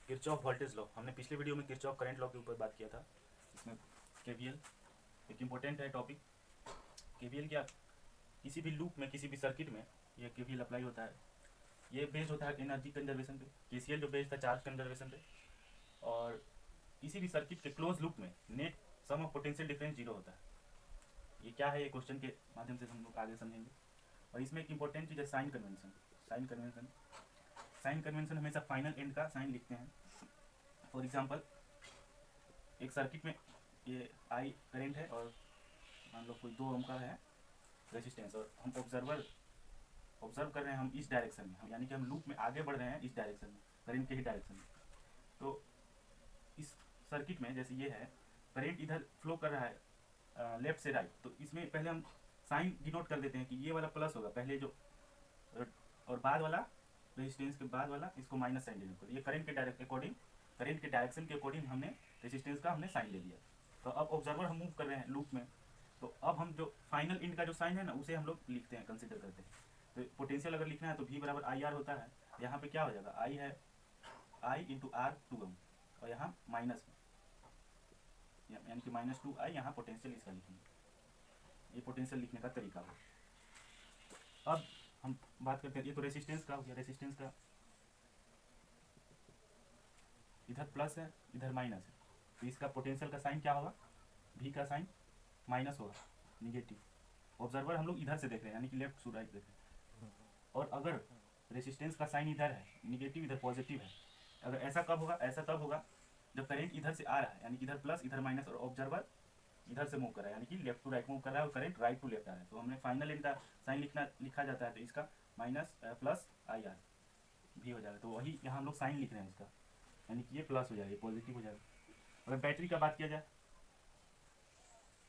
Kirchhoff voltage law, हमने पिछले video में किरचॉफ करंट लॉ के ऊपर बात किया था। इसमें केवीएल एक इम्पोर्टेंट है टॉपिक। केवीएल क्या, किसी भी लूप में, किसी भी सर्किट में ये केवीएल अप्लाई होता है। ये बेस्ड होता है एनर्जी कंजर्वेशन पे। केसीएल जो बेस्ड था चार्ज कंजर्वेशन पे। और किसी भी सर्किट के क्लोज लूप में net sum of potential difference zero होता है। ये क्या है, ये क्वेश्चन के माध्यम से हम लोग आगे समझेंगे। और इसमें एक इंपॉर्टेंट चीज़ है साइन कन्वेंशन। साइन कन्वेंशन हमेशा फाइनल एंड का साइन लिखते हैं। फॉर एग्जांपल, एक सर्किट में ये आई करेंट है और मान लो कोई 2 ओम का है रेजिस्टेंस, और हम ऑब्जर्व कर रहे हैं हम इस डायरेक्शन में, हम यानी कि हम लूप में आगे बढ़ रहे हैं इस डायरेक्शन में, करेंट के ही डायरेक्शन में। तो इस सर्किट में जैसे ये है, करेंट इधर फ्लो कर रहा है लेफ्ट से राइट, तो इसमें पहले हम साइन डिनोट कर देते हैं कि ये वाला प्लस होगा पहले जो, और बाद वाला रेजिस्टेंस के बाद वाला इसको माइनस साइन डिनोट कर। ये करेंट के डायरेक्शन के अकॉर्डिंग हमने रेजिस्टेंस का हमने साइन ले लिया। तो अब ऑब्जर्वर हम मूव कर रहे हैं लूप में, तो अब हम जो फाइनल इंड का जो साइन है ना उसे हम लोग लिखते हैं, कंसिडर करते हैं। तो पोटेंशियल अगर लिखना है तो V बराबर आई आर होता है। यहाँ पे क्या हो जाएगा, आई है आई इंटू आर 2 ओम, और यहाँ माइनस यानी कि -2 आई, यहाँ पोटेंशियल इसका लिखेंगे। ये पोटेंशियल लिखने का तरीका हो। अब हम बात करते हैं, ये तो रेसिस्टेंस का हो गया। रेसिस्टेंस का इधर प्लस है इधर माइनस है, तो इसका पोटेंशियल का साइन क्या होगा, V का साइन माइनस होगा, निगेटिव। ऑब्जर्वर हम लोग इधर से देख रहे हैं यानी कि लेफ्ट टू राइट देख रहे हैं। और अगर रेसिस्टेंस का साइन इधर है निगेटिव, इधर पॉजिटिव है, अगर ऐसा कब होगा, ऐसा तब होगा जब करंट इधर से आ रहा है, यानी कि इधर प्लस इधर माइनस, और ऑब्जर्वर इधर से मूव कर रहा है यानी कि लेफ्ट टू राइट मूव कर रहा है, और करंट राइट टू लेफ्ट आ रहा है। तो हमने फाइनल एंड का साइन लिखा जाता है, तो इसका माइनस प्लस आई आर भी हो जाएगा। तो वही यहाँ हम लोग साइन लिख रहे हैं इसका, यानी कि ये प्लस हो जाएगा, ये पॉजिटिव हो जाएगा। अगर बैटरी का बात किया जाए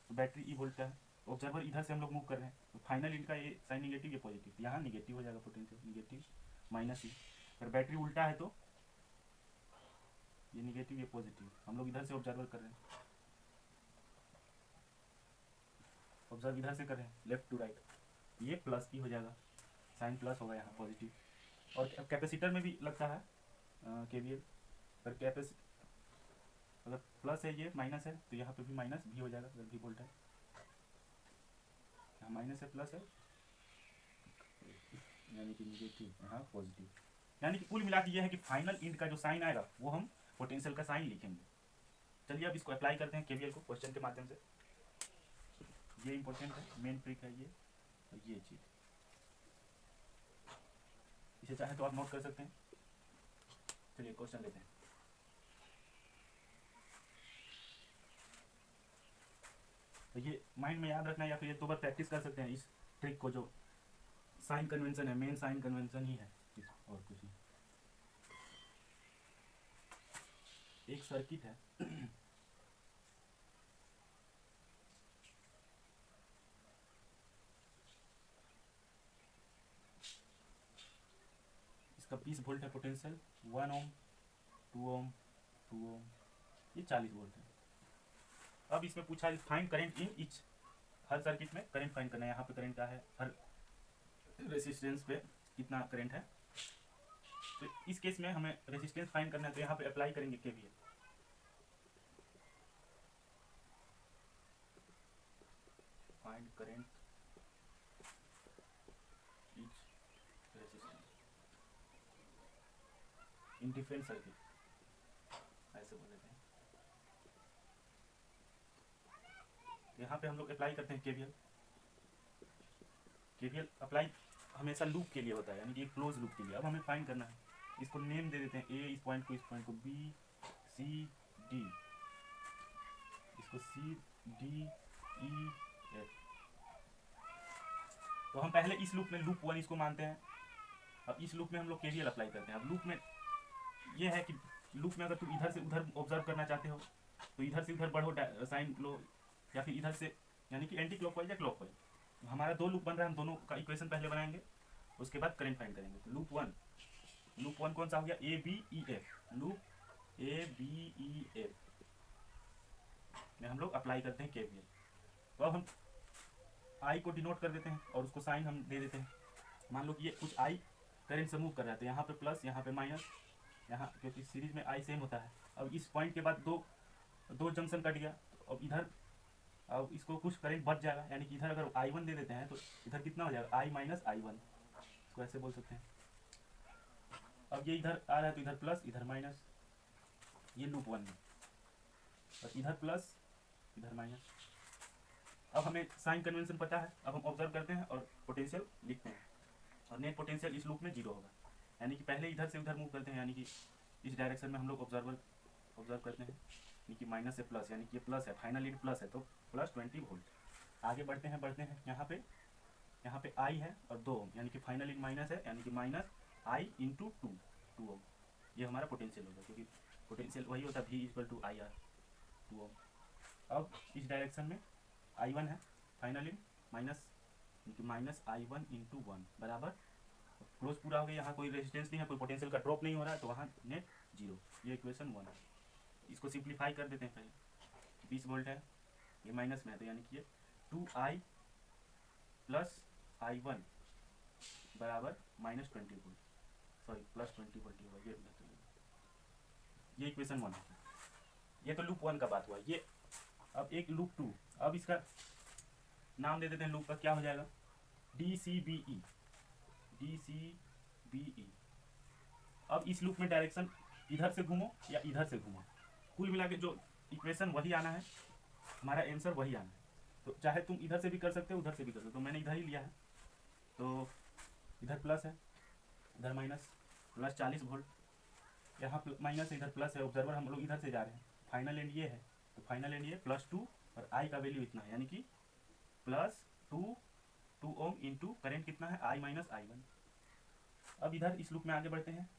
तो बैटरी ई वोल्ट का है, ऑब्जर्वर इधर से हम लोग मूव कर रहे हैं, तो फाइनल इनका ये साइन निगेटिव ये पॉजिटिव, यहाँ निगेटिव हो जाएगा, पोटेंशियल निगेटिव माइनस ई। अगर बैटरी उल्टा है तो ये निगेटिव ये पॉजिटिव, हम लोग इधर से ऑब्जर्वर कर रहे हैं, ऑब्जर्व इधर से कर रहे हैं लेफ्ट टू राइट, ये प्लस ई हो जाएगा, साइन प्लस होगा यहाँ पॉजिटिव। और कैपेसिटर में भी लगता है केवीएल, पर अगर प्लस है ये माइनस है तो यहाँ पे भी माइनस भी हो जाएगा। अगर भी वोल्ट है, यहाँ माइनस है प्लस है, यानी कि निगेटिव यहाँ पॉजिटिव। यानी कि कुल मिला के ये है कि फाइनल इंड का जो साइन आएगा वो हम पोटेंशियल का साइन लिखेंगे। चलिए अब इसको अप्लाई करते हैं केवीएल को क्वेश्चन के माध्यम से। ये इंपॉर्टेंट है, मेन ट्रिक है ये, और ये चीज इसे चाहे तो आप नोट कर सकते हैं। चलिए क्वेश्चन लेते हैं। तो ये माइंड में याद रखना है, या फिर ये 2 बार प्रैक्टिस कर सकते हैं इस ट्रिक को, जो साइन कन्वेंशन है, मेन साइन कन्वेंशन ही है, और कुछ नहीं। एक सर्किट है इसका 20 वोल्ट है पोटेंशियल, 1 ओम 2 ओम 2 ओम, ये 40 वोल्ट है। अब इसमें पूछा है find current in each, her circuit में करंट फाइंड करना है। यहाँ पे करंट क्या है, हर रेसिस्टेंस पे कितना करंट है। तो इस केस में हमें रेसिस्टेंस फाइंड करना है, तो यहाँ पे अप्लाई करेंगे KVL. Find current each resistance in different circuit, ऐसे बोल देते हैं। यहाँ पे हम लोग अप्लाई करते हैं केवीएल। केवीएल अप्लाई हमेशा लूप के लिए होता है, यानी कि एक क्लोज लूप के लिए। अब हमें फाइंड करना है, इसको नेम दे देते हैं ए, इस पॉइंट को बी सी डी, इसको सी डी ई एफ। तो हम पहले इस लूप में लूप 1 इसको मानते हैं। अब इस लूप में हम लोग केवीएल अप्लाई करते हैं। अब लूप में ये है कि लूप में अगर तुम इधर से उधर ऑब्जर्व करना चाहते हो तो इधर से उधर बढ़ो, साइन लो, या फिर इधर से यानी कि एंटी क्लॉकवाइज या क्लॉकवाइज। हमारा 2 लूप बन रहा है, हम दोनों का इक्वेशन पहले बनाएंगे, उसके बाद करंट फाइंड करेंगे। तो लूप वन कौन सा हो गया, A B E F, loop A B E F में हम लोग अप्लाई करते हैं केवीएल। तो अब हम आई को डिनोट कर देते हैं और उसको साइन हम दे देते हैं। मान लो कि ये कुछ आई करंट से मूव कर रहा है, तो यहाँ पे प्लस यहाँ पे माइनस, यहाँ क्योंकि सीरीज में आई सेम होता है। अब इस पॉइंट के बाद दो दो जंक्शन कट गया, तो अब इधर अब इसको कुछ करंट बच जाएगा, यानी कि इधर अगर I1 दे देते हैं तो इधर कितना हो जाएगा I माइनस I1, इसको ऐसे बोल सकते हैं। अब ये इधर आ रहा है तो इधर प्लस इधर माइनस, ये लूप 1 में, और इधर प्लस इधर माइनस। अब हमें साइन कन्वेंशन पता है, अब हम ऑब्जर्व करते हैं और पोटेंशियल लिखते हैं, और नेट पोटेंशियल इस लूप में 0 होगा, यानी कि पहले इधर से उधर मूव करते हैं, यानी कि इस डायरेक्शन में हम लोग ऑब्जर्व करते हैं, यानी कि माइनस से प्लस, यानी कि ये प्लस है, फाइनल लीड प्लस है तो प्लस 20 वोल्ट। आगे बढ़ते हैं यहाँ पे आई है और 2 ओम, यानी कि फाइनल लीड माइनस है, यानी कि माइनस आई इंटू 2 ओम, ये हमारा पोटेंशियल होगा, क्योंकि पोटेंशियल वही होता है V equal to I R 2 ohm. अब इस डायरेक्शन में I1 है, final lead minus I1 into 1 बराबर, क्लोज पूरा हो गया, यहाँ कोई रेजिस्टेंस नहीं है, कोई पोटेंशियल का ड्रॉप नहीं हो रहा है, तो वहाँ नेट 0, ये इक्वेशन 1 है। इसको सिंप्लीफाई कर देते हैं, पहले 20 वोल्ट है, ये माइनस में है, तो यानी कि ये 2I प्लस I1 बराबर minus 20 volt, sorry plus 20 volt होगा, ये इक्वेशन 1 है। ये तो लूप 1 का बात हुआ। ये अब एक लूप 2, अब इसका नाम दे देते हैं, लूप का क्या हो जाएगा DCBE। अब इस लूप में डायरेक्शन इधर से घूमो या इधर से घूमो, कुल मिला के जो इक्वेशन वही आना है, हमारा आंसर वही आना है। तो चाहे तुम इधर से भी कर सकते हो उधर से भी कर सकते हो, तो मैंने इधर ही लिया है, तो इधर प्लस है इधर माइनस, प्लस 40 वोल्ट, यहाँ माइनस है इधर प्लस है, ऑब्जर्वर हम लोग इधर से जा रहे हैं, फाइनल एंड ये है, तो फाइनल एंड ये +2 और आई का वैल्यू इतना है, यानी कि +2 ओम इंटू करेंट कितना है I माइनस I1। अब इधर इस लूप में आगे बढ़ते हैं,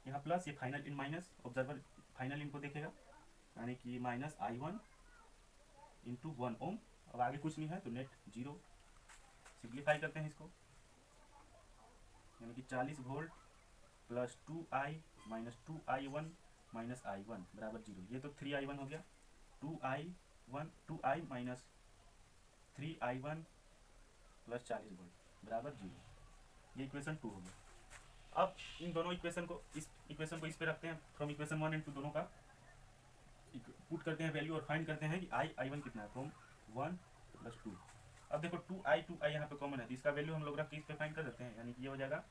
यहाँ प्लस, ये फाइनल इन माइनस, ऑब्जर्वर फाइनल इन को देखेगा, यानी कि माइनस I1 इंटू 1 ओम। अब आगे कुछ नहीं है तो नेट 0, सिंप्लीफाई करते हैं इसको, यानी कि 40 volt plus 2I minus 2I1 minus I1 बराबर 0, ये तो 3I1 हो गया, 2I minus 3I1 plus 40 volt बराबर 0, ये इक्वेशन 2 हो गया। अब इन दोनों इक्वेशन को इस पे रखते हैं, फ्रॉम इक्वेशन 1 एंड 2 दोनों का पुट करते हैं वैल्यू और फाइंड करते हैं कि I1 कितना है, फ्रॉम 1 प्लस 2। अब देखो 2I यहाँ पे कॉमन है, तो इसका वैल्यू हम लोग रख के इस पे फाइंड कर देते हैं, यानी कि ये हो जाएगा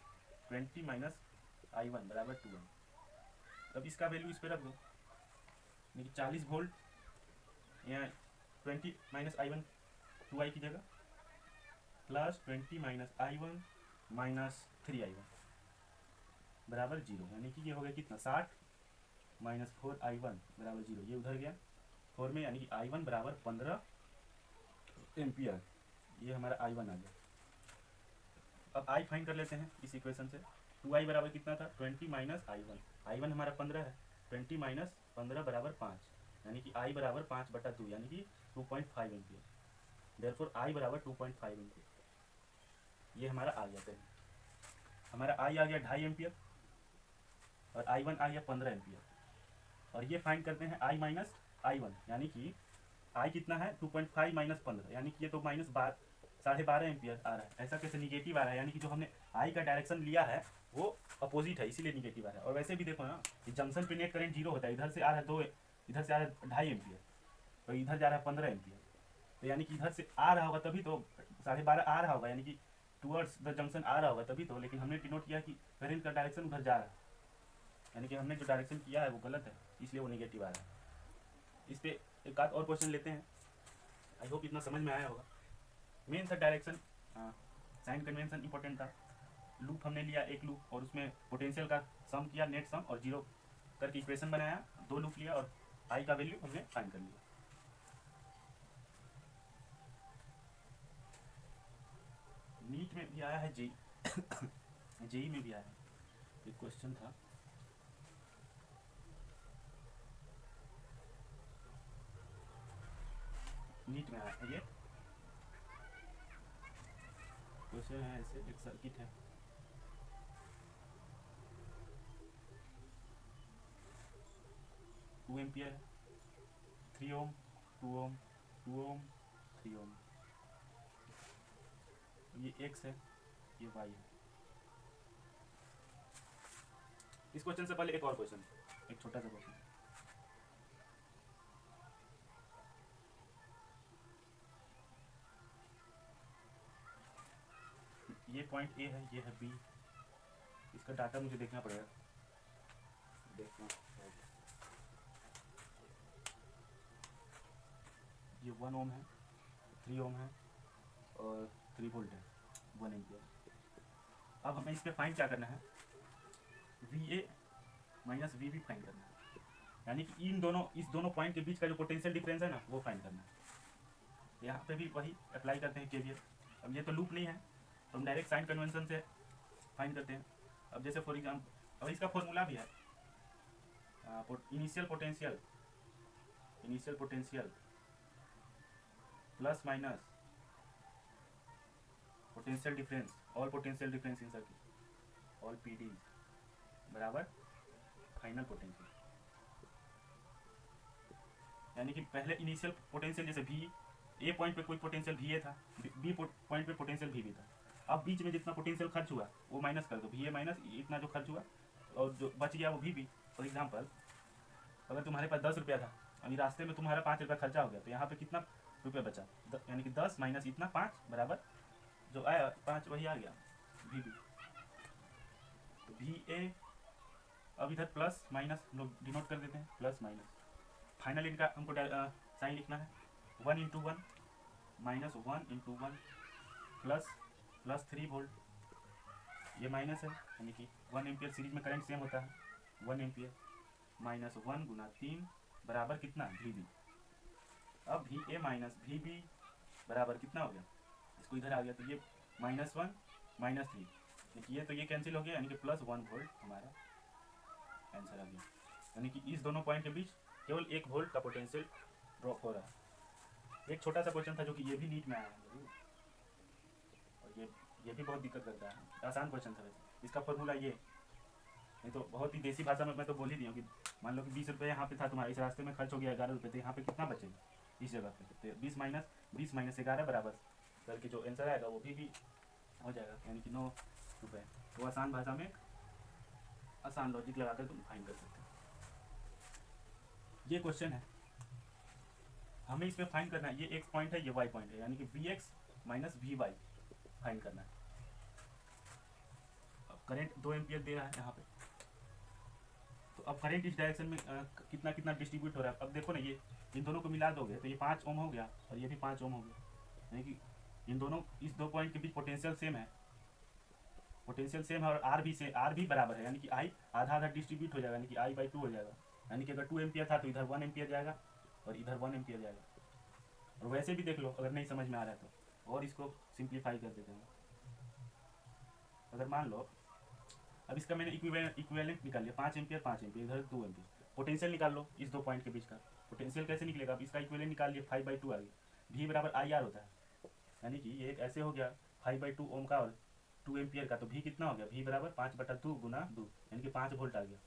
20 माइनस I1 बराबर 2। अब इसका वैल्यू इस पे रख दो, यानी कि 40 वोल्ट, यहाँ 20 माइनस I1 2I की जगह, plus 20 minus I1 minus 3I1 बराबर 0, यानी कि ये हो गया कितना 60 माइनस 4I1 बराबर 0, ये उधर गया 4 में, यानी कि I1 बराबर 15 एम्पियर, ये हमारा I1 आ गया। अब I फाइंड कर लेते हैं इस इक्वेशन से, 2I बराबर कितना था 20 माइनस I1 हमारा 15 है, 20 माइनस 15 बराबर 5, यानी कि I बराबर 5/2, यानी कि 2.5 एम्पियर, देयरफॉर I बराबर 2.5 एम्पियर, ये हमारा आ गया। पहले हमारा I आ गया 2.5 एम्पियर और I1 आ गया 15 एम्पियर, और ये फाइंड करते हैं I माइनस I1, यानी कि I कितना है 2.5 माइनस 15, यानी कि ये तो माइनस 12.5 एम्पियर आ रहा है। ऐसा कैसे निगेटिव आ रहा है, यानी कि जो हमने I का डायरेक्शन लिया है वो अपोजिट है, इसीलिए निगेटिव आ रहा है। और वैसे भी देखो ना कि जंक्शन पे नेट करंट 0 होता है, इधर से आ रहा है 2, इधर से आ रहा है 2.5 एम्पियर और इधर जा रहा है 15 एम्पियर, तो यानी कि इधर से आ रहा होगा तभी तो 12.5 आ रहा होगा, यानी कि टूवर्ड्स द जंक्शन आ रहा होगा तभी तो, लेकिन हमने डिनोट किया कि करंट का डायरेक्शन उधर जा रहा है, यानी कि हमने जो डायरेक्शन किया है वो गलत है, इसलिए वो नेगेटिव आ रहा है। इस पे एक आध और क्वेश्चन लेते हैं, आई होप इतना समझ में आया होगा। मेन था डायरेक्शन, साइन कन्वेंशन इंपॉर्टेंट था। लूप हमने लिया एक लूप और उसमें पोटेंशियल का सम किया, नेट सम, और 0 करके इक्वेशन बनाया, 2 लूप लिया और आई का वैल्यू हमने फाइंड कर लिया। नीट में भी आया है, जेई में भी आया है, एक क्वेश्चन था, नीट में आया है, ये क्वेश्चन है ऐसे, एक सर्किट है, टू एम्पियर, 3 ओम 2 ओम 2 ओम 3 ओम, ये x है ये y है। इस क्वेश्चन से पहले एक और क्वेश्चन, एक छोटा सा क्वेश्चन। ये पॉइंट ए है, ये है बी, इसका डाटा मुझे देखना पड़ेगा। देखना, ये 1 ओम है, 3 ओम है और 3 वोल्ट है, 1 एम्पियर। अब हमें इस पर फाइंड क्या करना है, V A minus V B find करना है, यानी कि इस दोनों पॉइंट के बीच का जो पोटेंशियल डिफरेंस है ना, वो फाइंड करना है। यहाँ पे भी वही अप्लाई करते हैं केवीएल। अब ये तो लूप नहीं है, तो हम डायरेक्ट साइन कन्वेंशन से फाइंड करते हैं। अब जैसे फॉर एग्जाम्पल, अब इसका फॉर्मूला भी है, initial potential plus minus potential difference, all potential difference in circuit, all P D बराबर फाइनल पोटेंशियल। यानी कि पहले इनिशियल पोटेंशियल जैसे वी ए पॉइंट पे कोई पोटेंशियल वी ए था, बी पॉइंट पे पोटेंशियल वी बी था। अब बीच में जितना पोटेंशियल खर्च हुआ वो माइनस कर दो, वी ए माइनस इतना जो खर्च हुआ, और जो बच गया वो वी बी। फॉर एग्जाम्पल, अगर तुम्हारे पास 10 रुपया था, अभी रास्ते में तुम्हारा 5 रुपया खर्चा हो गया, तो यहाँ पे कितना रुपया बचा, यानी कि 10 माइनस इतना 5 बराबर जो आया 5 वही आ गया वी बी। तो वी ए, अब इधर प्लस माइनस हम लोग डिनोट कर देते हैं, प्लस माइनस। फाइनल इनका हमको साइन लिखना है, 1 into 1 minus 1 into 1 plus 3 volt, ये माइनस है, यानी कि 1 एम्पियर सीरीज में करंट सेम होता है, 1 एम्पियर माइनस 1 गुना 3 बराबर कितना, वी बी। अब V A minus V B बराबर कितना हो गया, इसको इधर आ गया, तो ये -1 -3, ये तो ये कैंसिल हो गया, यानी कि +1 वोल्ट हमारा आंसर आ गया। यानी कि इस दोनों पॉइंट के बीच केवल 1 वोल्ट का पोटेंशियल ड्रॉप हो रहा है। एक छोटा सा क्वेश्चन था जो कि ये भी नीट में आया है, और ये भी बहुत दिक्कत करता है, आसान क्वेश्चन था वैसे। इसका फॉर्मूला ये, नहीं तो बहुत ही देसी भाषा में मैं तो बोल ही दी हूँ कि मान लो कि 20 रुपये यहाँ पे था तुम्हारा, इस रास्ते में खर्च हो गया 11 रुपये, तो यहाँ पे कितना बचेगा इस जगह पे, तो 20 माइनस 11 बराबर करके जो आंसर आएगा वो भी हो जाएगा, यानी कि 9 रुपये। तो आसान भाषा में आसान लॉजिक लगाकर तुम फाइंड कर सकते हो। ये क्वेश्चन है, हमें इसमें फाइंड करना है, ये एक पॉइंट है, ये वाई पॉइंट है, यानी कि V X minus V Y find करना है। अब करंट 2 एम्पियर दे रहा है यहाँ पे, तो अब करंट इस डायरेक्शन में कितना कितना डिस्ट्रीब्यूट हो रहा है। अब देखो ना, ये इन दोनों को मिला दोगे तो ये 5 ओम हो गया और ये भी 5 ओम हो गया, यानी कि इन दोनों इस दो पॉइंट के बीच पोटेंशियल सेम है, और आर भी बराबर है, यानी कि आई आधा आधा डिस्ट्रीब्यूट हो जाएगा, यानी कि आई बाई 2 हो जाएगा। यानी कि अगर 2 एम्पियर था तो इधर 1 एम्पियर जाएगा और इधर 1 एम्पियर जाएगा। और वैसे भी देख लो, अगर नहीं समझ में आ रहा है तो, और इसको सिंप्लीफाई कर देते हैं। अगर मान लो अब इसका मैंने इक्विवेलेंट निकाल लिया, 5 एम्पियर 5 एम्पियर, इधर 2 एम्पियर। पोटेंशियल निकाल लो इस दो पॉइंट के बीच का, पोटेंशियल कैसे निकलेगा, अब इसका इक्विवेलेंट निकाल लिया, 5/2 आ गया, वी बराबर आई आर होता है, यानी कि ये एक ऐसे हो गया 5/2 ओम का और 2 एम्पियर का, तो वी कितना हो गया, वी बराबर 5/2 गुना 2, यानी कि 5 वोल्ट आ गया।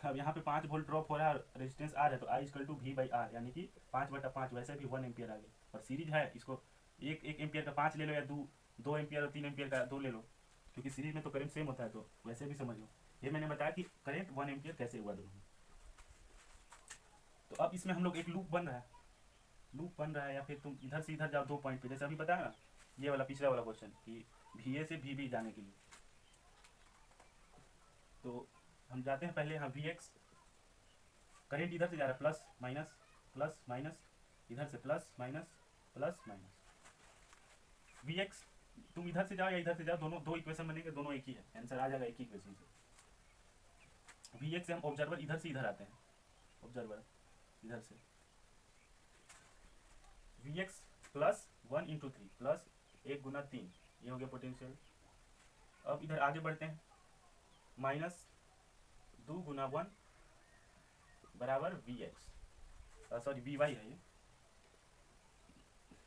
अब यहाँ पे 5 वोल्ट ड्रॉप हो रहा है, रेजिस्टेंस आर है, तो I equal to V by R, यानी कि 5/5, वैसे भी 1 एम्पियर आ गया। और सीरीज है, इसको एक एम्पियर का 5 ले लो या 2 एम्पियर और 3 एम्पियर का 2 ले लो, क्योंकि सीरीज में तो करंट सेम होता है, तो वैसे भी समझ लो। ये मैंने बताया कि करंट 1 एम्पियर कैसे हुआ दोनों। तो अब इसमें हम लोग एक लूप बन रहा है, या फिर तुम इधर से इधर जाओ 2 पॉइंट पे, जैसे अभी बताया ना ये वाला पिछला वाला क्वेश्चन कि वी ए से वी बी जाने के लिए। तो हम जाते हैं पहले यहाँ वी एक्स, करेंट इधर से जा रहा है प्लस माइनस, इधर से प्लस माइनस। वी एक्स तुम इधर से जाओ या इधर से जाओ, दोनों 2 इक्वेशन बनेंगे, दोनों एक ही है, आंसर आ जाएगा एक ही इक्वेशन से। वी एक्स से हम ऑब्जर्वर इधर से इधर आते हैं, ऑब्जर्वर इधर से V X plus 1 into 3 plus 1 गुना 3, ये हो गया पोटेंशियल। अब इधर आगे बढ़ते हैं, -2 गुना 1 बराबर V X, sorry V Y है ये,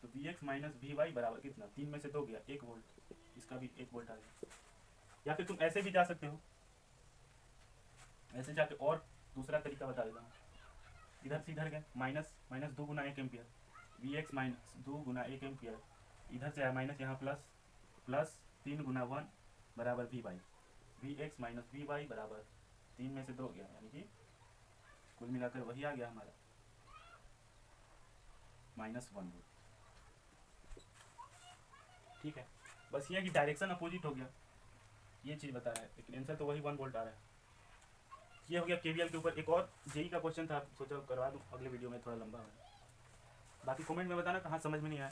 तो V X minus V Y बराबर कितना, 3 में से 2 गया 1 वोल्ट, इसका भी 1 वोल्ट आ गया। या फिर तुम ऐसे भी जा सकते हो, ऐसे जाके, और दूसरा तरीका बता देता हूँ, इधर से इधर गए, माइनस 2 गुना 1 एम्पियर, वी एक्स -2 गुना 1 एम्पियर, इधर से आया माइनस, यहाँ प्लस 3 गुना 1 बराबर V Y, V X minus V Y बराबर 3 में से 2 गया, यानी कि कुल मिलाकर वही आ गया हमारा -1 वोल्ट। ठीक है, बस ये है कि डायरेक्शन अपोजिट हो गया, ये चीज़ बता रहा है, लेकिन आंसर तो वही 1 वोल्ट आ रहा है। ये हो गया केवीएल के ऊपर। एक और जेई का क्वेश्चन था, सोचा करवा दूँ अगले वीडियो में, थोड़ा लंबा है। बाकी कमेंट में बताना कहाँ समझ में नहीं आया।